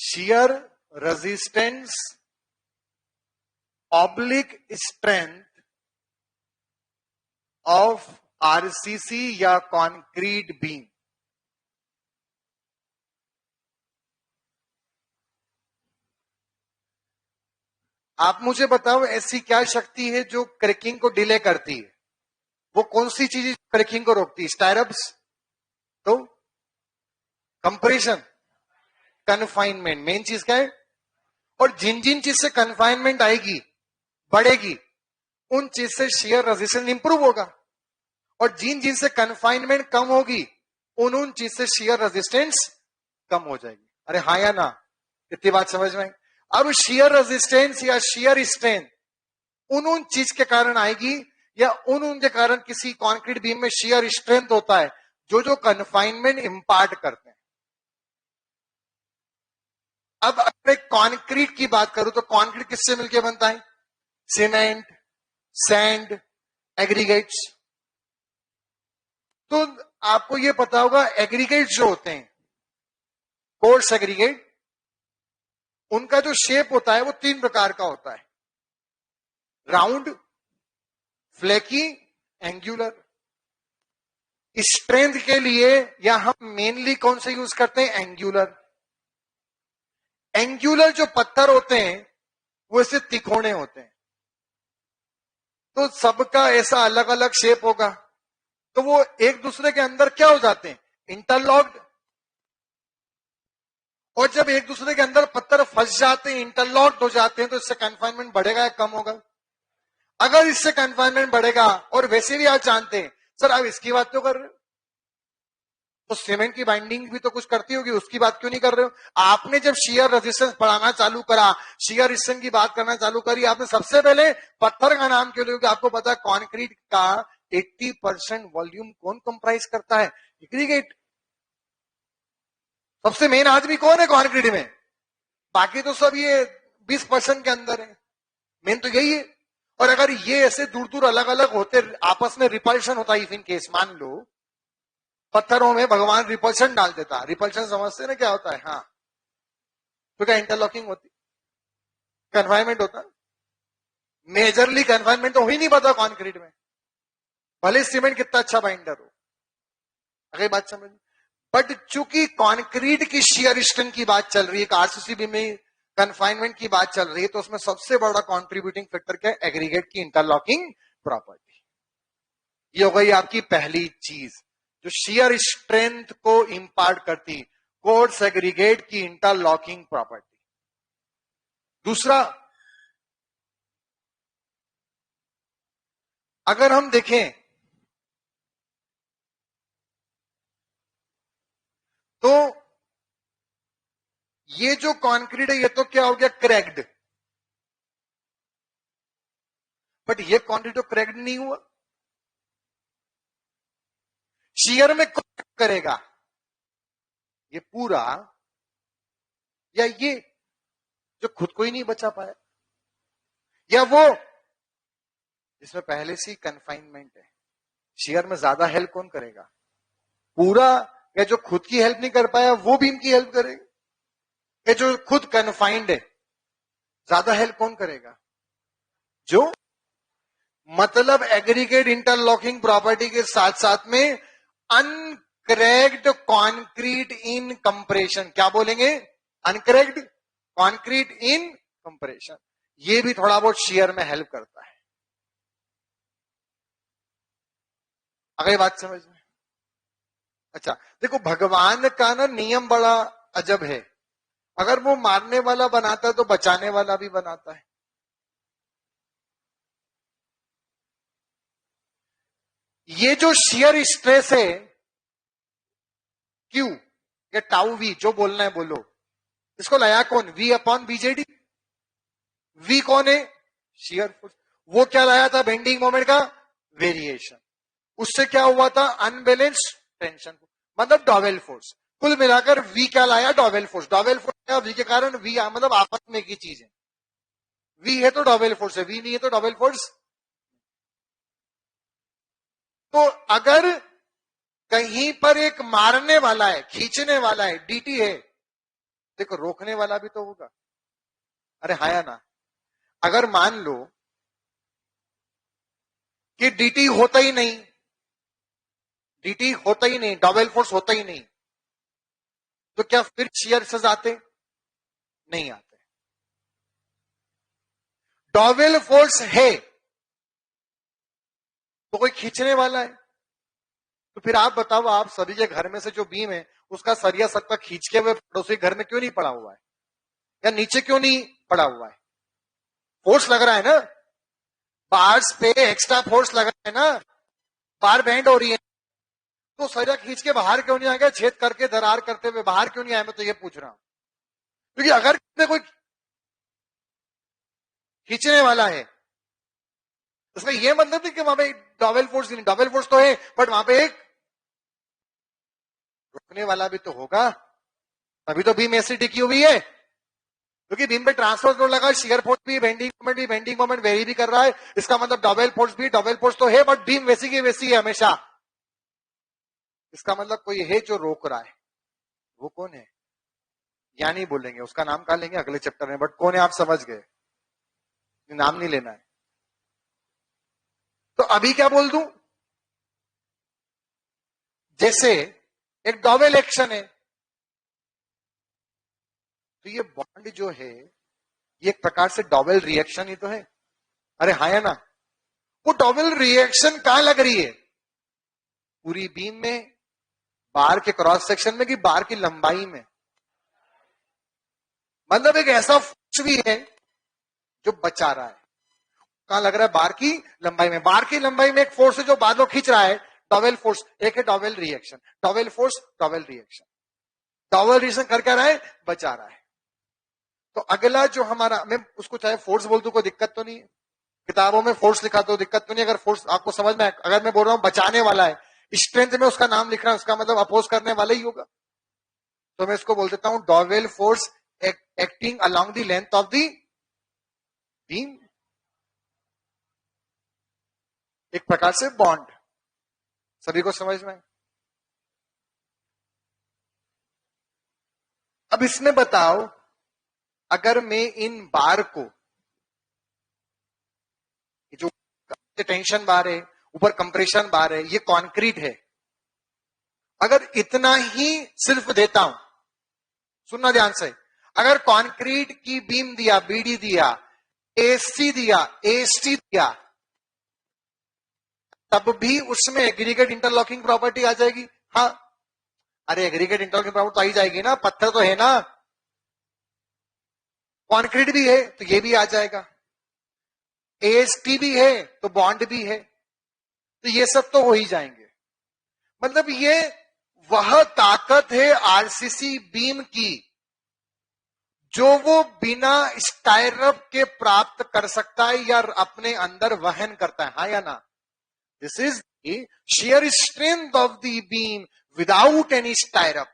shear resistance oblique strength of RCC या concrete beam. आप मुझे बताओ ऐसी क्या शक्ति है जो क्रैकिंग को डिले करती है? वो कौन सी चीज क्रैकिंग को रोकती है? स्टायरप्स? तो कंप्रेशन, कन्फाइनमेंट, मेन चीज क्या है? और जिन जिन चीज से कन्फाइनमेंट आएगी, बढ़ेगी, उन चीज से शियर रेजिस्टेंस इंप्रूव होगा, और जिन जिन से कन्फाइनमेंट कम होगी, उन चीज से शियर रेजिस्टेंस कम हो जाएगी। अरे हाँ या ना? इतनी बात समझ में? अब शियर रेजिस्टेंस या शियर स्ट्रेंथ उन चीज के कारण आएगी, या उन के कारण किसी कंक्रीट बीम में शियर स्ट्रेंथ होता है जो जो कन्फाइनमेंट इंपार्ट करते हैं। अब अगर कंक्रीट की बात करूं तो कंक्रीट किससे मिलकर बनता है? Cement, sand, aggregates. तो आपको यह पता होगा एग्रीगेट जो होते हैं, कोर्स एग्रीगेट, उनका जो शेप होता है वो 3 प्रकार का होता है: राउंड, फ्लैकी, एंगुलर। स्ट्रेंथ के लिए या हम मेनली कौन से यूज करते हैं? एंगुलर। एंगुलर जो पत्थर होते हैं वो ऐसे तिकोने होते हैं, तो सबका ऐसा अलग अलग शेप होगा, तो वो एक दूसरे के अंदर क्या हो जाते हैं? इंटरलॉक्ड। और जब एक दूसरे के अंदर पत्थर फंस जाते हैं, इंटरलॉक्ड हो जाते हैं, तो इससे कन्फाइनमेंट बढ़ेगा या कम होगा? अगर इससे कन्फाइनमेंट बढ़ेगा, और वैसे भी आप जानते हैं सर आप इसकी बात क्यों कर रहे हो, तो सीमेंट की बाइंडिंग भी तो कुछ करती होगी, उसकी बात क्यों नहीं कर रहे हो? आपने जब शियर रेजिस्टेंस पढ़ाना चालू करा, शियर रेजिस्टेंस की बात करना चालू करी, आपने सबसे पहले पत्थर का नाम क्यों लिया? आपको पता है कंक्रीट का 80% वॉल्यूम कौन कंप्राइज करता है? एग्रीगेट। सबसे मेन आदमी कौन है कंक्रीट में? बाकी तो सब ये 20% के अंदर है, मेन तो यही है। और अगर ये ऐसे दूर दूर अलग अलग होते, आपस में रिपल्शन होता है, इफ इन केस मान लो पत्थरों में भगवान रिपल्शन डाल देता, रिपल्शन समझते ना क्या होता है? हाँ, तो क्या इंटरलॉकिंग होती, कन्फाइनमेंट होता? मेजरली कन्फाइनमेंट तो हो ही नहीं पाता कंक्रीट में, भले सीमेंट कितना अच्छा बाइंडर हो। अगर बात समझ, बट चूंकि कंक्रीट की शियर स्ट्रेंथ की बात चल रही है, आरसीसी बीम में कन्फाइनमेंट की बात चल रही है, तो उसमें सबसे बड़ा कंट्रीब्यूटिंग फैक्टर क्या है? एग्रीगेट की इंटरलॉकिंग प्रॉपर्टी। ये हो गई आपकी पहली चीज जो शियर स्ट्रेंथ को इंपार्ट करती, कोर्स एग्रीगेट की इंटरलॉकिंग प्रॉपर्टी। दूसरा, अगर हम देखें तो ये जो कंक्रीट है ये तो क्या हो गया? क्रैक्ड। बट ये कंक्रीट तो क्रैक्ड नहीं हुआ, शियर में कौन करेगा? ये पूरा, या ये जो खुद को ही नहीं बचा पाया, या वो जिसमें पहले से ही कन्फाइनमेंट है? शियर में ज्यादा हेल्प कौन करेगा? पूरा, या जो खुद की हेल्प नहीं कर पाया वो बीम की हेल्प करेगा? या जो खुद कन्फाइंड है ज्यादा हेल्प कौन करेगा? जो मतलब एग्रीगेट इंटरलॉकिंग प्रॉपर्टी के साथ साथ में अनक्रैक्ड कॉन्क्रीट इन कंप्रेशन। क्या बोलेंगे? अनक्रैक्ड कॉन्क्रीट इन कंप्रेशन। ये भी थोड़ा बहुत शियर में हेल्प करता है। अगर बात समझ में? अच्छा देखो, भगवान का ना नियम बड़ा अजब है, अगर वो मारने वाला बनाता है तो बचाने वाला भी बनाता है। ये जो शियर स्ट्रेस है क्यू या टाउ वी, जो बोलना है बोलो, इसको लाया कौन? We upon BJD. वी कौन है? Shear force. वो क्या लाया था? बेंडिंग मोमेंट का वेरिएशन। उससे क्या हुआ था? अनबैलेंस टेंशन, मतलब डॉवेल फोर्स। कुल मिलाकर वी क्या लाया? Dowel force. Dowel force V के कारण वी मतलब आपस में की चीज है। वी है तो डॉवेल फोर्स है, वी नहीं है तो डॉवेल फोर्स। तो अगर कहीं पर एक मारने वाला है, खींचने वाला है, डीटी है, देखो रोकने वाला भी तो होगा। अरे हाँ या ना? अगर मान लो कि डीटी होता ही नहीं, डीटी होता ही नहीं, डबल फोर्स होता ही नहीं, तो क्या फिर शियर स्ट्रेस आते? नहीं आते। डबल फोर्स है तो कोई खींचने वाला है, तो फिर आप बताओ, आप सभी के घर में से जो बीम है उसका सरिया सबका खींच के हुए पड़ोसी घर में क्यों नहीं पड़ा हुआ है, या नीचे क्यों नहीं पड़ा हुआ है? फोर्स लग रहा है ना, बार्स पे एक्स्ट्रा फोर्स लग रहा है ना, बार बेंड हो रही है, तो सरिया खींच के बाहर क्यों नहीं आ गया, छेद करके दरार करते हुए बाहर क्यों नहीं आया? मैं तो ये पूछ रहा हूं, क्योंकि अगर कोई खींचने वाला है, उसका ये मतलब नहीं कि वहां पे डबल फोर्स नहीं, डबल फोर्स तो है, बट वहां पे एक रोकने वाला भी तो होगा, तभी तो बीम ऐसी टिकी हुई है। क्योंकि बीम पे ट्रांसफर लोड लगा, शियर फोर्स भी, बेंडिंग मोमेंट वेरी भी कर रहा है, इसका मतलब डबल फोर्स भी, डबल फोर्स तो है, बट बीम वैसी की वैसी है हमेशा। इसका मतलब कोई है जो रोक रहा है। वो कौन है? या नहीं बोलेंगे, उसका नाम कहा लेंगे अगले चैप्टर में, बट कौन है आप समझ गए, नाम नहीं लेना है। तो अभी क्या बोल दूं, जैसे एक डबल एक्शन है, तो ये बॉन्ड जो है ये एक प्रकार से डबल रिएक्शन ही तो है। अरे हाँ या ना? वो डबल रिएक्शन कहां लग रही है? पूरी बीम में, बार के क्रॉस सेक्शन में, कि बार की लंबाई में? मतलब एक ऐसा फोर्स भी है जो बचा रहा है। कहां लग रहा है? बार की लंबाई में। बार की लंबाई में एक फोर्स है जो बार को खींच रहा है, डबल फोर्स। एक है double reaction, double force double reaction. Double reaction कर क्या रहा है? बचा रहा है। तो अगला जो हमारा, मैं उसको चाहे फोर्स बोल दूं कोई दिक्कत तो नहीं है, किताबों में फोर्स लिखा तो दिक्कत तो नहीं, अगर फोर्स आपको समझ में, अगर मैं बोल रहा हूं बचाने वाला है, स्ट्रेंथ में उसका नाम लिख रहा है, उसका मतलब अपोज करने वाला ही होगा। तो मैं इसको बोल देता हूं double force acting along the length of the beam, एक प्रकार से बॉन्ड। सभी को समझ में? अब इसमें बताओ, अगर मैं इन बार को, जो टेंशन बार है, ऊपर कंप्रेशन बार है, ये कंक्रीट है, अगर इतना ही सिर्फ देता हूं, सुनना ध्यान से, अगर कंक्रीट की बीम दिया, बीडी दिया, एसी दिया, एसटी दिया, तब भी उसमें एग्रीगेट इंटरलॉकिंग प्रॉपर्टी आ जाएगी। हाँ, अरे एग्रीगेट इंटरलॉकिंग प्रॉपर्टी तो आ ही जाएगी ना, पत्थर तो है ना, कंक्रीट भी है तो ये भी आ जाएगा, एएसटी भी है तो बॉन्ड भी है, तो ये सब तो हो ही जाएंगे। मतलब ये वह ताकत है आरसीसी बीम की जो वो बिना स्टायरप के प्राप्त कर सकता है या अपने अंदर वहन करता है। हाँ या ना? This is the sheer strength of the beam without any stirrup.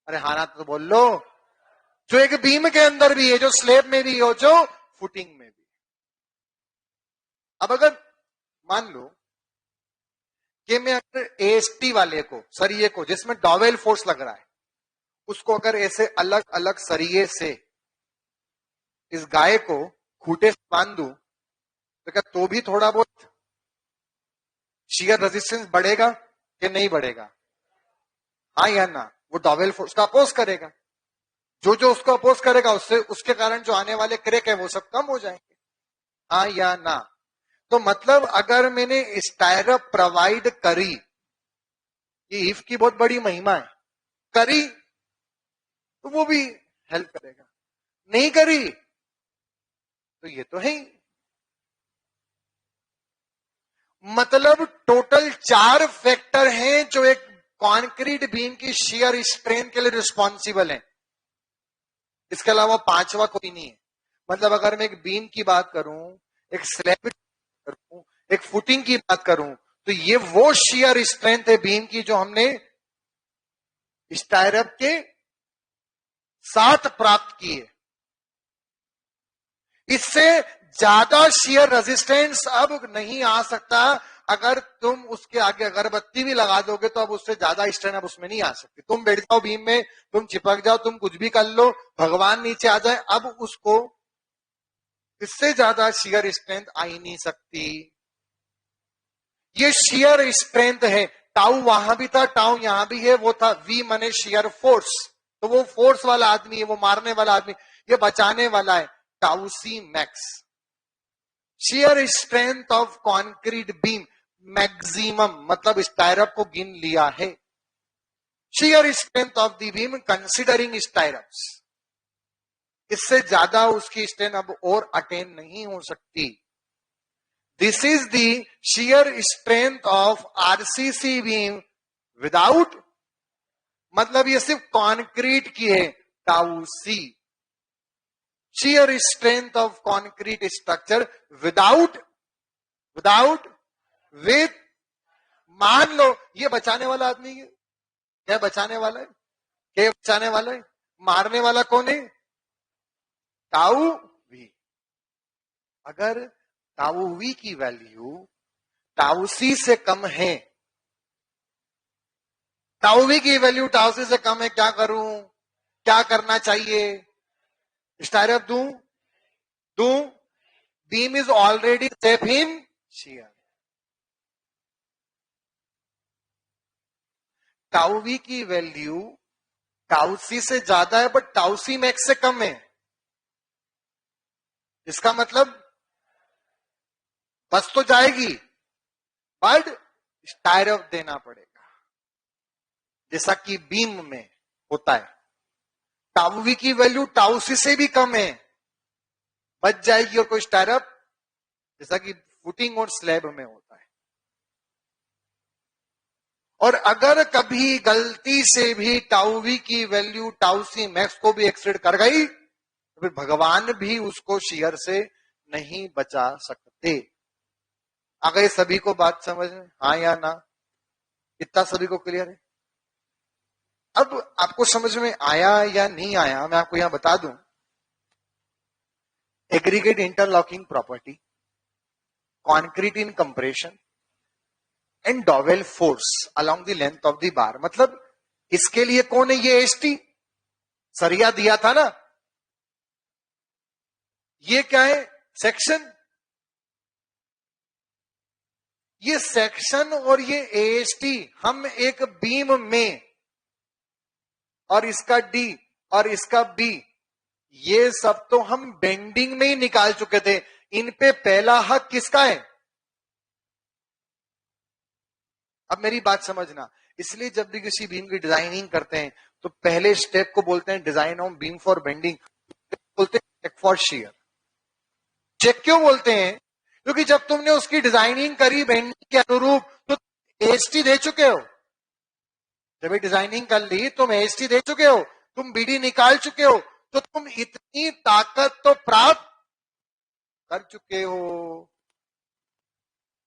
अरे हाँ ना तो बोल लो, जो एक बीम के अंदर भी है, जो स्लेब में भी हो, जो फुटिंग में भी। अब अगर मान लो कि मैं अगर एएसटी वाले को, सरिये को, जिसमें डबल फोर्स लग रहा है, उसको अगर ऐसे अलग अलग सरिये से इस गाय को खूंटे से बांध दूं, तो क्या तो भी थोड़ा बहुत शियर रेजिस्टेंस बढ़ेगा कि नहीं बढ़ेगा? हाँ या ना? वो डबल फोर्स का अपोज करेगा, जो जो उसको अपोज करेगा उससे, उसके कारण जो आने वाले क्रैक है वो सब कम हो जाएंगे। हाँ या ना? तो मतलब अगर मैंने स्टायरप प्रोवाइड करी, ये इफ की बहुत बड़ी महिमा है, करी तो वो भी हेल्प करेगा, नहीं करी तो ये तो है ही। मतलब टोटल 4 फैक्टर हैं जो एक कंक्रीट बीम की शियर स्ट्रेंथ के लिए रिस्पॉन्सिबल है, इसके अलावा 5वां कोई नहीं है। मतलब अगर मैं एक बीम की बात करूं, एक स्लैब करूं, एक फुटिंग की बात करूं, तो ये वो शियर स्ट्रेंथ है बीम की जो हमने स्टायरप के साथ प्राप्त की है। इससे ज्यादा शियर रेजिस्टेंस अब नहीं आ सकता, अगर तुम उसके आगे अगरबत्ती भी लगा दोगे तो अब उससे ज्यादा स्ट्रेन अब उसमें नहीं आ सकती। तुम बैठ जाओ बीम में, तुम चिपक जाओ, तुम कुछ भी कर लो, भगवान नीचे आ जाए, अब उसको इससे ज्यादा शियर स्ट्रेंथ आ ही नहीं सकती। ये शियर स्ट्रेंथ है। टाउ वहां भी था, टाउ यहां भी है, वो था वी मने शियर फोर्स। तो वो फोर्स वाला आदमी है, वो मारने वाला आदमी, ये बचाने वाला है। Tau c max, shear strength of concrete beam maximum, मतलब स्टायरअप को गिन लिया है। Shear strength of the beam considering stirrups, इससे ज्यादा उसकी स्ट्रेंथ अब और अटेन नहीं हो सकती। This is the shear strength of RCC beam without, मतलब ये सिर्फ कॉन्क्रीट की है, tau c. Shear strength of concrete structure without with, मान लो ये बचाने वाला आदमी है, क्या बचाने वाला है, क्या बचाने वाला है, मारने वाला कौन है, टाउ वी। अगर टाउ वी की वैल्यू टाउ सी से कम है, टाउ वी की वैल्यू टाउ सी से कम है, क्या करूं, क्या करना चाहिए, स्टायरअप दूं, beam is already safe in shear. Tau V की वैल्यू टाउ सी से ज्यादा है, बट टाउ सी मैक्स से कम है। इसका मतलब बस तो जाएगी, बट स्टायरअप देना पड़ेगा, जैसा कि बीम में होता है। टाउ वी की वैल्यू टाउ सी से भी कम है, बच जाएगी, और कोई स्टायरअप, जैसा कि फुटिंग और स्लैब में होता है। और अगर कभी गलती से भी टाउ वी की वैल्यू टाउ सी मैक्स को भी एक्सीड कर गई, तो फिर भगवान भी उसको शियर से नहीं बचा सकते। आ गई सभी को बात समझ में, हाँ या ना, इतना सभी को क्लियर है। अब आपको समझ में आया या नहीं आया, मैं आपको यहां बता दूं। Aggregate interlocking property, concrete in compression and dowel force along the length of the bar, मतलब इसके लिए कौन है, ये एसटी सरिया दिया था ना, ये क्या है, सेक्शन, ये सेक्शन और ये एएसटी हम एक बीम में, और इसका डी और इसका बी, ये सब तो हम बेंडिंग में ही निकाल चुके थे। इन पे पहला हक किसका है, अब मेरी बात समझना। इसलिए जब भी किसी बीम की डिजाइनिंग करते हैं तो पहले स्टेप को बोलते हैं design of beam for bending, बोलते हैं चेक फॉर शियर। चेक क्यों बोलते हैं, क्योंकि जब तुमने उसकी डिजाइनिंग करी बेंडिंग के अनुरूप, तो एएसटी दे चुके हो। जब ये डिजाइनिंग कर ली, तुम एएसटी दे चुके हो, तुम बीडी निकाल चुके हो, तो तुम इतनी ताकत तो प्राप्त कर चुके हो।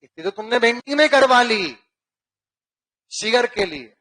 इतनी तो तुमने बेंडिंग में करवा ली शियर के लिए।